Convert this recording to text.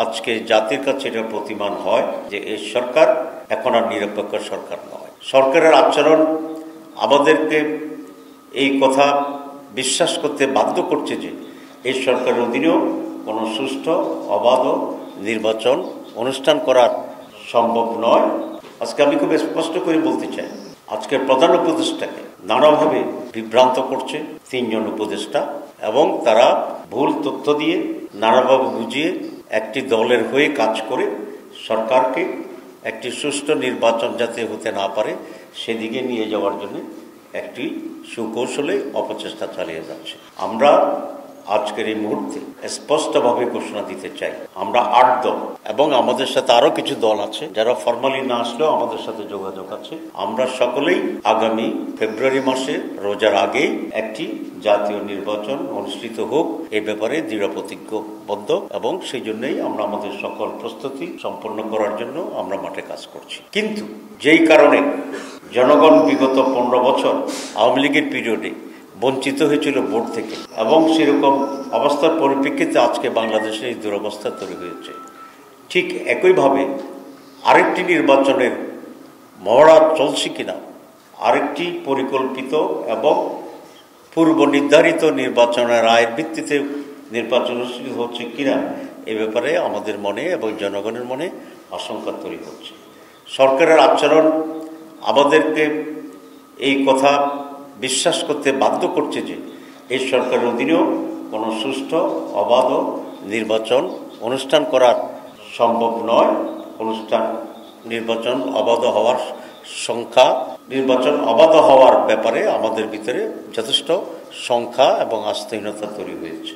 আজকে জাতির কাছে এটা প্রতিমান হয় যে এই সরকার এখন আর নিরপেক্ষ সরকার নয়। সরকারের আচরণ আমাদেরকে এই কথা বিশ্বাস করতে বাধ্য করছে যে এই সরকারের অধীনেও কোনো সুষ্ঠু অবাধ নির্বাচন অনুষ্ঠান করা সম্ভব নয়। আজকে আমি খুব স্পষ্ট করে বলতে চাই, আজকের প্রধান উপদেষ্টাকে নানাভাবে বিভ্রান্ত করছে তিনজন উপদেষ্টা, এবং তারা ভুল তথ্য দিয়ে নানাভাবে বুঝিয়ে একটি দলের হয়ে কাজ করে সরকারকে একটি সুষ্ঠু নির্বাচন যাতে হতে না পারে সেদিকে নিয়ে যাওয়ার জন্য একটি সুকৌশলে অপচেষ্টা চালিয়ে যাচ্ছে। আমরা আজকের এই মুহূর্তে স্পষ্টভাবে ঘোষণা দিতে চাই, আমরা 8 দল এবং আমাদের সাথে আরো কিছু দল আছে যারা ফরমালি না আসলেও আমাদের সাথে যোগাযোগ আছে, আমরা সকলেই আগামী ফেব্রুয়ারি মাসে রোজার আগেই একটি জাতীয় নির্বাচন অনুষ্ঠিত হোক এই ব্যাপারে দৃঢ় প্রতিজ্ঞবদ্ধ, এবং সেই জন্যই আমরা আমাদের সকল প্রস্তুতি সম্পন্ন করার জন্য আমরা মাঠে কাজ করছি। কিন্তু যেই কারণে জনগণ বিগত 15 বছর আওয়ামী লীগের পিরিয়ডে বঞ্চিত হয়েছিল ভোট থেকে, এবং সেরকম অবস্থার পরিপ্রেক্ষিতে আজকে বাংলাদেশে এই দুরবস্থা তৈরি হয়েছে, ঠিক একইভাবে আরেকটি নির্বাচনের মহড়া চলছে কিনা, আরেকটি পরিকল্পিত এবং পূর্ব নির্ধারিত নির্বাচনের রায়ের ভিত্তিতে নির্বাচন অনুষ্ঠিত হচ্ছে কিনা এ ব্যাপারে আমাদের মনে এবং জনগণের মনে আশঙ্কা তৈরি হচ্ছে। সরকারের আচরণ আমাদেরকে এই কথা বিশ্বাস করতে বাধ্য করছে যে এই সরকারের অধীনেও কোনো সুষ্ঠু অবাধ নির্বাচন অনুষ্ঠান করা সম্ভব নয়। নির্বাচন অবাধ হওয়ার ব্যাপারে আমাদের ভিতরে যথেষ্ট সংখ্যা এবং আস্থাহীনতা তৈরি হয়েছে।